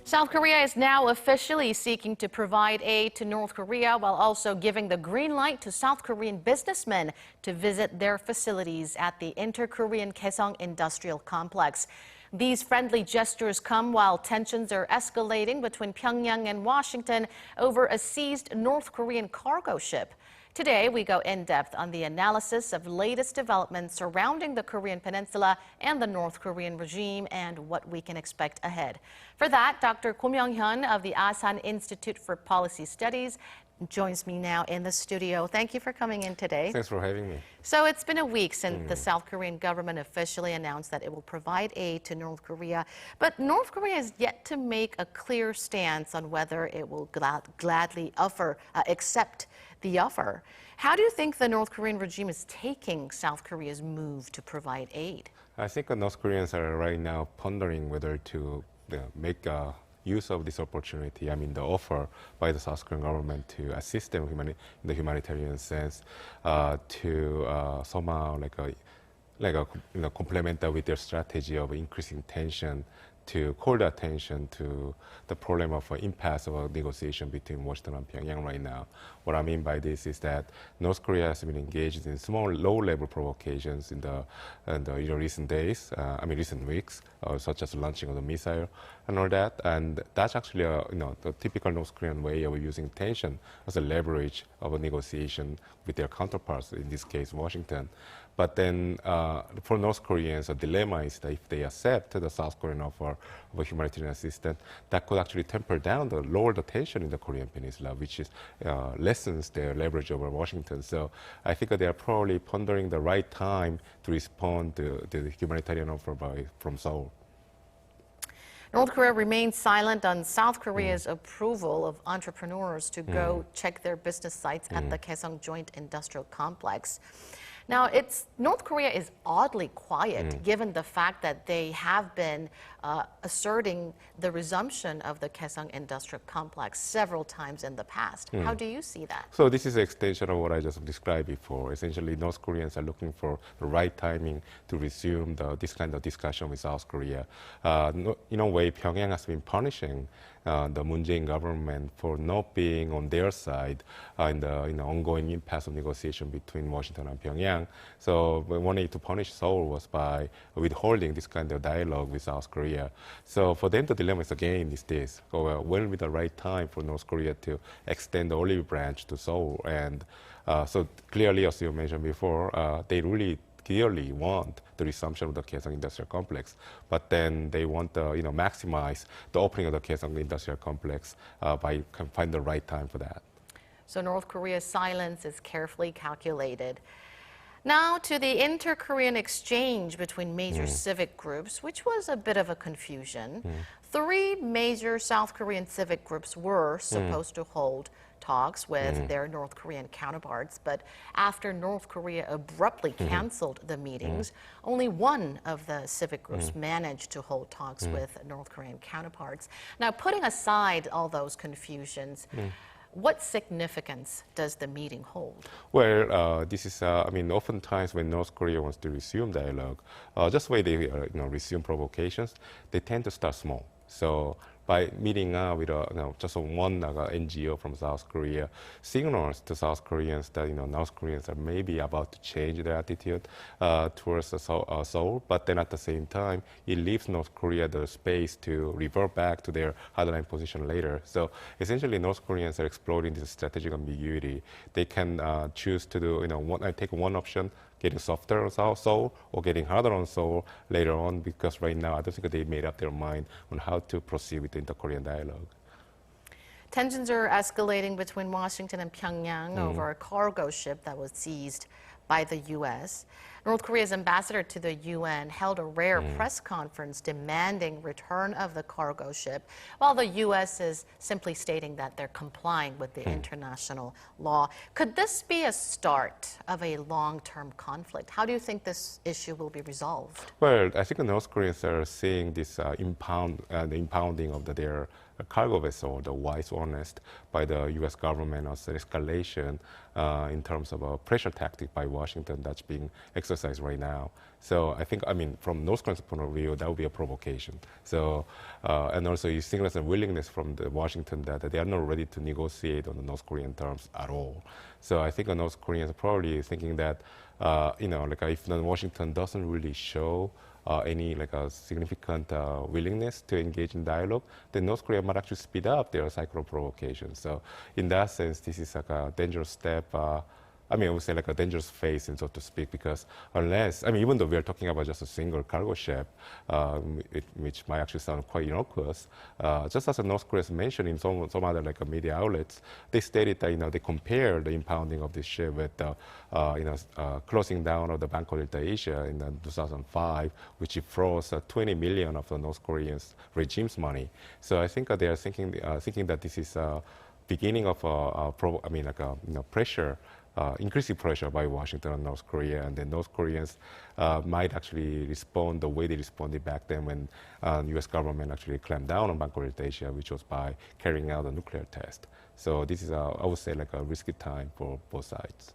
South Korea is now officially seeking to provide aid to North Korea while also giving the green light to South Korean businessmen to visit their facilities at the inter-Korean Kaesong industrial complex. These friendly gestures come while tensions are escalating between Pyongyang and Washington over a seized North Korean cargo ship. Today, we go in-depth on the analysis of latest developments surrounding the Korean peninsula and the North Korean regime and what we can expect ahead. For that, Dr. Myong-hyun of the Asan Institute for Policy Studies joins me now in the studio. Thank you for coming in today. Thanks for having me. So it's been a week since the South Korean government officially announced that it will provide aid to North Korea. But North Korea has yet to make a clear stance on whether it will gladly accept the offer. How do you think the North Korean regime is taking South Korea's move to provide aid? I think North Koreans are right now pondering whether to make use of this opportunity, the offer by the South Korean government to assist them in the humanitarian sense, to somehow complement that with their strategy of increasing tension, to call the attention to the problem of impasse of a negotiation between Washington and Pyongyang right now. What I mean by this is that North Korea has been engaged in small, low-level provocations in the recent days, recent weeks, such as launching of the missile and all that. And that's actually the typical North Korean way of using tension as a leverage of a negotiation with their counterparts, in this case, Washington. But then for North Koreans, the dilemma is that if they accept the South Korean offer of a humanitarian assistance, that could actually temper down, lower the tension in the Korean peninsula, which lessens their leverage over Washington. So I think they are probably pondering the right time to respond to the humanitarian offer from Seoul. North Korea remains silent on South Korea's approval of entrepreneurs to go check their business sites at the Kaesong Joint Industrial Complex. Now, North Korea is oddly quiet, given the fact that they have been asserting the resumption of the Kaesong Industrial Complex several times in the past. How do you see that? So this is an extension of what I just described before. Essentially, North Koreans are looking for the right timing to resume this kind of discussion with South Korea. In a way, Pyongyang has been punishing the Moon Jae-in government for not being on their side in the ongoing impasse of negotiation between Washington and Pyongyang. So one way to punish Seoul was by withholding this kind of dialogue with South Korea. So for them, the dilemma is again is this: when will be the right time for North Korea to extend the olive branch to Seoul? And so clearly, as you mentioned before, they really clearly want the resumption of the Kaesong Industrial Complex, but then they want to maximize the opening of the Kaesong Industrial Complex by find the right time for that. So North Korea's silence is carefully calculated. Now to the inter-Korean exchange between major civic groups, which was a bit of a confusion. 3 major South Korean civic groups were supposed to hold talks with their North Korean counterparts, but after North Korea abruptly canceled the meetings, only one of the civic groups managed to hold talks with North Korean counterparts. Now, putting aside all those confusions, what significance does the meeting hold? Well, this is, oftentimes when North Korea wants to resume dialogue, just the way they resume provocations, they tend to start small. So by meeting with just one NGO from South Korea, signals to South Koreans that North Koreans are maybe about to change their attitude towards Seoul, but then at the same time, it leaves North Korea the space to revert back to their hardline position later. So essentially, North Koreans are exploring this strategic ambiguity. They can choose to do, take one option, getting softer on Seoul, or getting harder on Seoul later on, because right now I don't think they made up their mind on how to proceed with the inter-Korean dialogue. Tensions are escalating between Washington and Pyongyang over a cargo ship that was seized by the U.S. North Korea's ambassador to the UN held a rare press conference demanding return of the cargo ship, while the U.S. is simply stating that they're complying with the international law. Could this be a start of a long-term conflict? How do you think this issue will be resolved? Well, I think the North Koreans are seeing this impounding of their cargo vessel, the wise honest, by the U.S. government as an escalation in terms of a pressure tactic by Washington that's being exercised right now. So I think, I mean, from North Korea's point of view, that would be a provocation. So, and also it signals a willingness from the Washington that they are not ready to negotiate on the North Korean terms at all. So I think the North Koreans are probably thinking that, like if the Washington doesn't really show any like a significant willingness to engage in dialogue, then North Korea might actually speed up their cycle of provocation. So in that sense, this is like a dangerous step. I mean, I would say like a dangerous phase, so to speak, because unless, I mean, even though we are talking about just a single cargo ship, which might actually sound quite innocuous, just as North Korea mentioned in some other like media outlets, they stated that, they compared the impounding of this ship with the, closing down of the Bank of Asia in 2005, which froze 20 million of the North Korean regime's money. So I think they are thinking that this is a beginning of pressure. Increasing pressure by Washington and North Korea, and then North Koreans might actually respond the way they responded back then when U.S. government actually clamped down on Bank of Asia, which was by carrying out a nuclear test. So this is, I would say, like a risky time for both sides.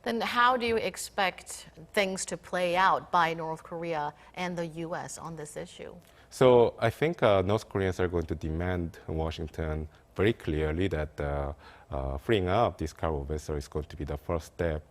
Then how do you expect things to play out by North Korea and the U.S. on this issue? So I think North Koreans are going to demand Washington very clearly that freeing up this cargo vessel is going to be the first step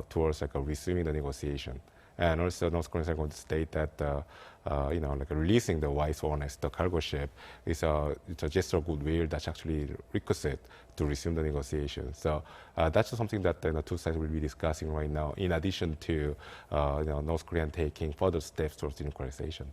towards like resuming the negotiation. And also North Koreans are going to state that like releasing the Y-1S, the cargo ship, it's a gesture of goodwill that's actually requisite to resume the negotiations. So that's something that the two sides will be discussing right now, in addition to North Korea taking further steps towards denuclearization.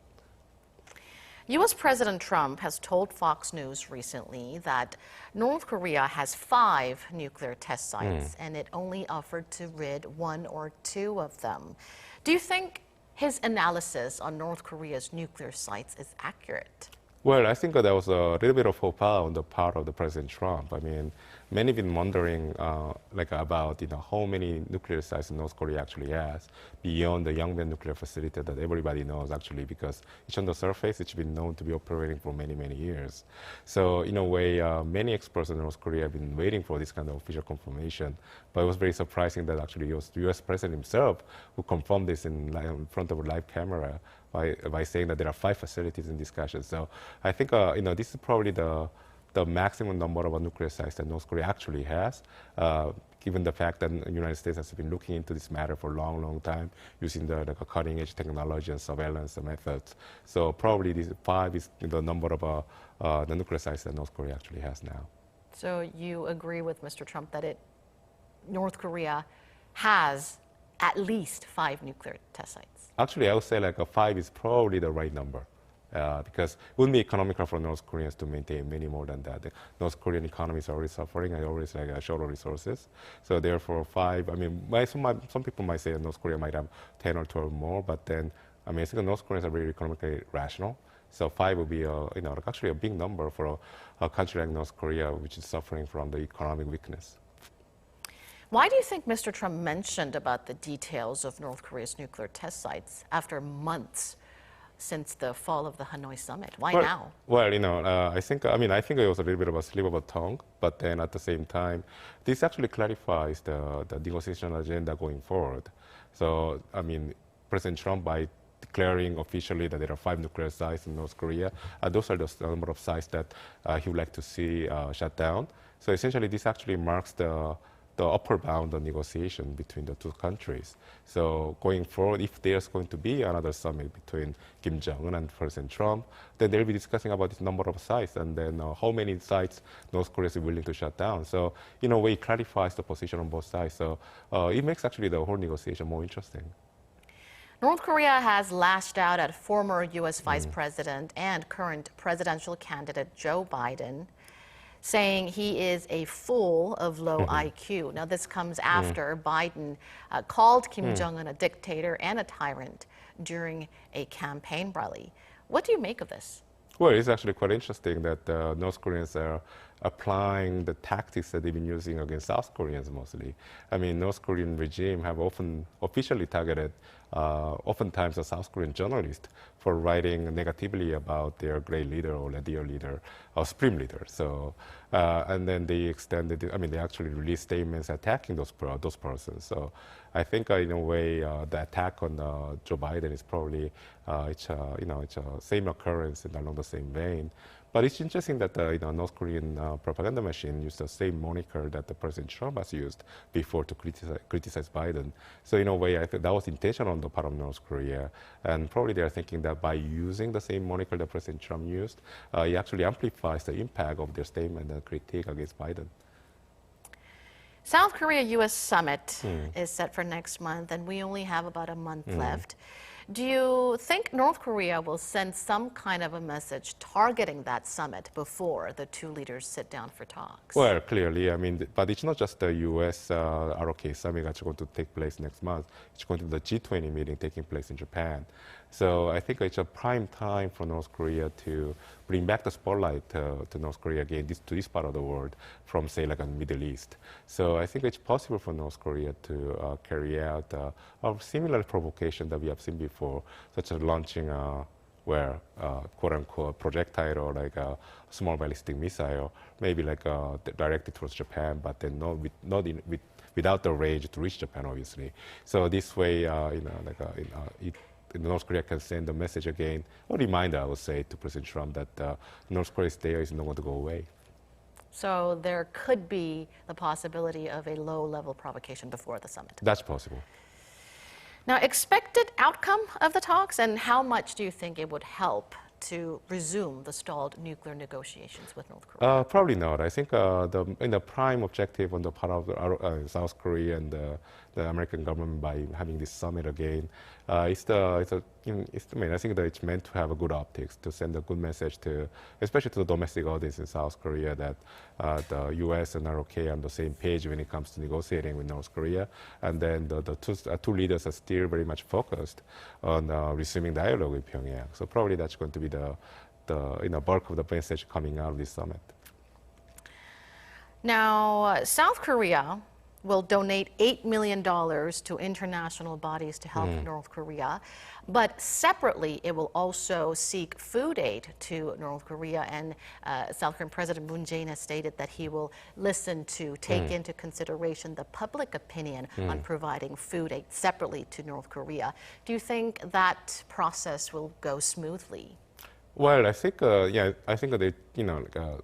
U.S. President Trump has told Fox News recently that North Korea has 5 nuclear test sites and it only offered to rid 1 or 2 of them. Do you think his analysis on North Korea's nuclear sites is accurate? Well, I think that was a little bit of faux pas on the part of the President Trump. I mean, many have been wondering about how many nuclear sites North Korea actually has beyond the Yongbyon nuclear facility that everybody knows actually, because it's on the surface. It's been known to be operating for many, many years. So in a way, many experts in North Korea have been waiting for this kind of official confirmation. But it was very surprising that actually it was the U.S. President himself who confirmed this in front of a live camera by saying that there are 5 facilities in discussion. So I think this is probably the maximum number of nuclear sites that North Korea actually has, given the fact that the United States has been looking into this matter for a long, long time, using the cutting-edge technology and surveillance methods. So probably this 5 is the number of the nuclear sites that North Korea actually has now. So you agree with Mr. Trump that North Korea has at least 5 nuclear test sites? Actually, I would say like 5 is probably the right number. Because it wouldn't be economical for North Koreans to maintain many more than that. The North Korean economy is already suffering and always short of resources. So therefore 5, I mean, some people might say that North Korea might have 10 or 12 more, but then, I mean, I think North Koreans are very economically rational. So 5 would be, actually a big number for a country like North Korea, which is suffering from the economic weakness. Why do you think Mr. Trump mentioned about the details of North Korea's nuclear test sites after months since the fall of the Hanoi summit? Why now? Well, I think it was a little bit of a slip of a tongue, but then at the same time, this actually clarifies the negotiation agenda going forward. So, I mean, President Trump, by declaring officially that there are 5 nuclear sites in North Korea, those are the number of sites that he would like to see shut down. So essentially, this actually marks the upper bound of negotiation between the two countries. So going forward, if there's going to be another summit between Kim Jong-un and President Trump, then they'll be discussing about this number of sites and then how many sites North Korea is willing to shut down. So in a way, it clarifies the position on both sides. So it makes actually the whole negotiation more interesting. North Korea has lashed out at former U.S. Vice President and current presidential candidate Joe Biden, saying he is a fool of low IQ. Now, this comes after Biden called Kim Jong-un a dictator and a tyrant during a campaign rally. What do you make of this? Well, it's actually quite interesting that North Koreans are applying the tactics that they've been using against South Koreans mostly. I mean, North Korean regime have often officially targeted oftentimes a South Korean journalist for writing negatively about their great leader or dear leader or supreme leader. So, and then they extended, I mean, they actually released statements attacking those persons. So I think in a way, the attack on Joe Biden is probably, it's a same occurrence and along the same vein. But it's interesting that the North Korean propaganda machine used the same moniker that the President Trump has used before to criticize Biden. So in a way, I think that was intentional on the part of North Korea. And probably they're thinking that by using the same moniker that President Trump used, it actually amplifies the impact of their statement and critique against Biden. South Korea-U.S. summit is set for next month, and we only have about a month left. Do you think North Korea will send some kind of a message targeting that summit before the two leaders sit down for talks? Well, clearly, I mean, but it's not just the U.S. ROK summit that's going to take place next month. It's going to be the G20 meeting taking place in Japan. So I think it's a prime time for North Korea to bring back the spotlight to North Korea again, to this part of the world from, say, like the Middle East. So I think it's possible for North Korea to carry out a similar provocation that we have seen before, such as launching quote-unquote projectile or like a small ballistic missile, maybe like directed towards Japan, but then without the range to reach Japan, obviously. So this way, North Korea can send a message again, a reminder, I would say, to President Trump that North Korea's there is not going to go away. So there could be the possibility of a low-level provocation before the summit. That's possible. Now, expected outcome of the talks, and how much do you think it would help to resume the stalled nuclear negotiations with North Korea? Probably not. I think the prime objective on the part of South Korea and the American government by having this summit again, I think that it's meant to have a good optics, to send a good message to, especially to the domestic audience in South Korea, that the U.S. and ROK are on the same page when it comes to negotiating with North Korea, and then the two leaders are still very much focused on resuming dialogue with Pyongyang. So probably that's going to be the bulk of the message coming out of this summit. Now, South Korea will donate $8 million to international bodies to help North Korea. But separately, it will also seek food aid to North Korea. And South Korean President Moon Jae-in has stated that he will listen to, take into consideration the public opinion on providing food aid separately to North Korea. Do you think that process will go smoothly? Well, I think, I think that,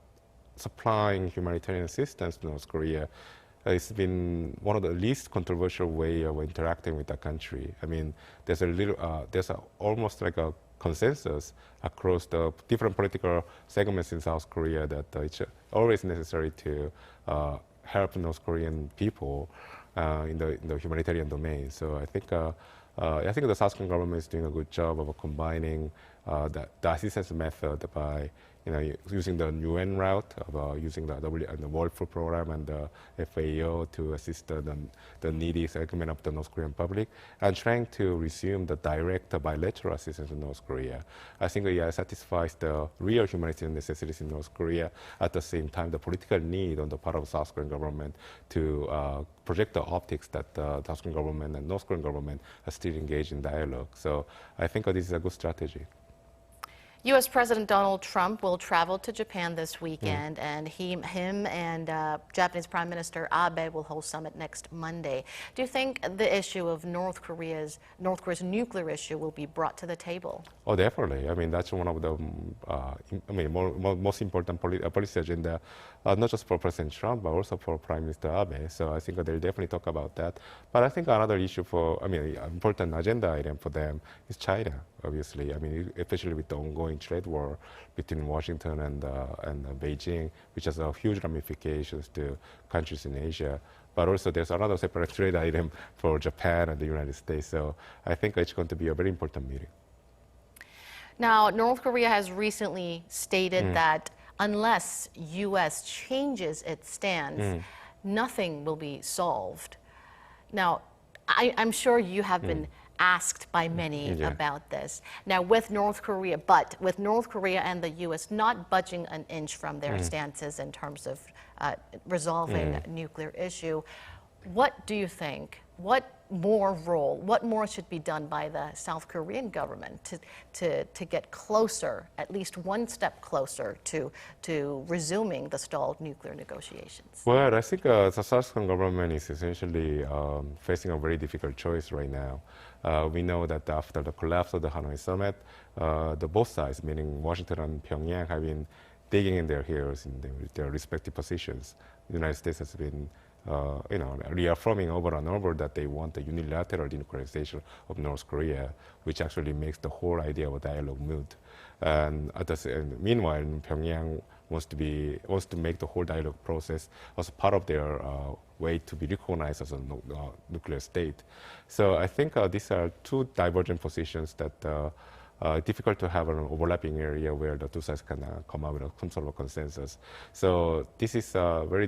supplying humanitarian assistance to North Korea it's been one of the least controversial way of interacting with the country. I mean, there's almost like a consensus across the different political segments in South Korea that it's always necessary to help North Korean people in the humanitarian domain. So I think the South Korean government is doing a good job of combining the assistance method by using the UN route, of using the World Food Program and the FAO to assist the needy segment of the North Korean public, and trying to resume the direct bilateral assistance to North Korea. I think it satisfies the real humanitarian necessities in North Korea. At the same time, the political need on the part of the South Korean government to project the optics that the South Korean government and North Korean government are still engaged in dialogue. So I think this is a good strategy. U.S. President Donald Trump will travel to Japan this weekend, and him and Japanese Prime Minister Abe will hold summit next Monday. Do you think the issue of North Korea's nuclear issue will be brought to the table? Oh, definitely. I mean, that's one of the most important policy agenda, not just for President Trump, but also for Prime Minister Abe. So I think they'll definitely talk about that. But I think another issue important agenda item for them is China, obviously. I mean, especially with the ongoing trade war between Washington and Beijing, which has huge ramifications to countries in Asia. But also there's another separate trade item for Japan and the United States. So I think it's going to be a very important meeting. Now, North Korea has recently stated that unless U.S. changes its stance, nothing will be solved. Now, I'm sure you have been asked by many about this. Now, with North Korea and the U.S. not budging an inch from their stances in terms of resolving nuclear issue, what do you think? What more role? What more should be done by the South Korean government to get closer, at least one step closer to resuming the stalled nuclear negotiations? Well, I think the South Korean government is essentially facing a very difficult choice right now. We know that after the collapse of the Hanoi summit, the both sides, meaning Washington and Pyongyang, have been digging in their heels in their respective positions. The United States has been reaffirming over and over that they want the unilateral denuclearization of North Korea, which actually makes the whole idea of a dialogue moot. And meanwhile, Pyongyang wants to make the whole dialogue process as part of their way to be recognized as a nuclear state. So I think these are two divergent positions that difficult to have an overlapping area where the two sides can come up with some sort of consensus. So this is a very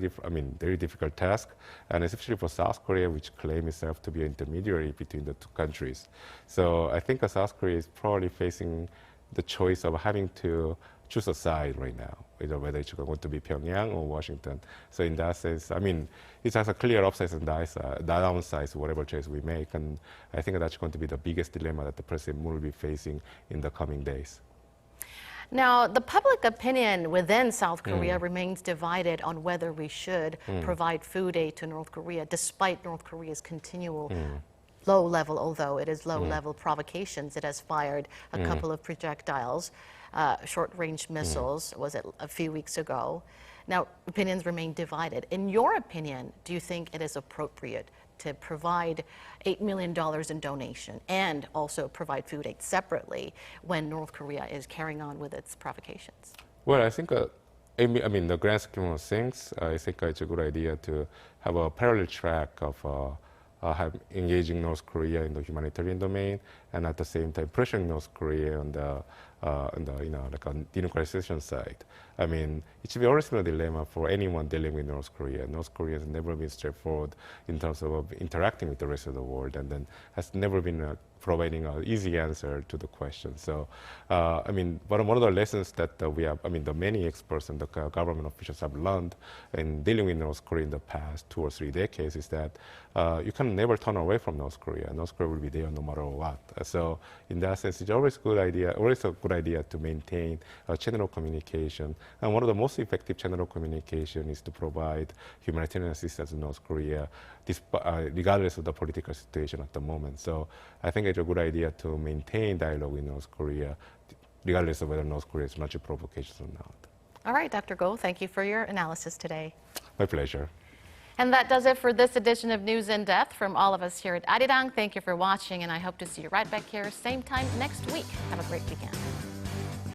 difficult task, and especially for South Korea, which claims itself to be an intermediary between the two countries. So I think South Korea is probably facing the choice of having to choose a side right now, whether it's going to be Pyongyang or Washington. So in that sense, it has a clear upsides and downsides, whatever choice we make. And I think that's going to be the biggest dilemma that the President Moon will be facing in the coming days. Now, the public opinion within South Korea remains divided on whether we should provide food aid to North Korea, despite North Korea's continual low-level, although it is low-level provocations. It has fired a couple of projectiles, short-range missiles, was it a few weeks ago. Now, opinions remain divided. In your opinion, do you think it is appropriate to provide $8 million in donation and also provide food aid separately when North Korea is carrying on with its provocations? Well, I think, the grand scheme of things, I think it's a good idea to have a parallel track of engaging North Korea in the humanitarian domain, and at the same time pressuring North Korea on the denuclearization side. It should be always a dilemma for anyone dealing with North Korea. North Korea has never been straightforward in terms of interacting with the rest of the world, and then has never been providing an easy answer to the question. So, but one of the lessons that we have, the many experts and the government officials have learned in dealing with North Korea in the past 2 or 3 decades is that you can never turn away from North Korea. North Korea will be there no matter what. So, in that sense, it's always a good idea to maintain a channel of communication. And one of the most effective channel of communication is to provide humanitarian assistance to North Korea, regardless of the political situation at the moment. So I think it's a good idea to maintain dialogue with North Korea, regardless of whether North Korea is launching provocations or not. All right, Dr. Go, thank you for your analysis today. My pleasure. And that does it for this edition of News in Depth. From all of us here at Arirang, thank you for watching, and I hope to see you right back here same time next week. Have a great weekend.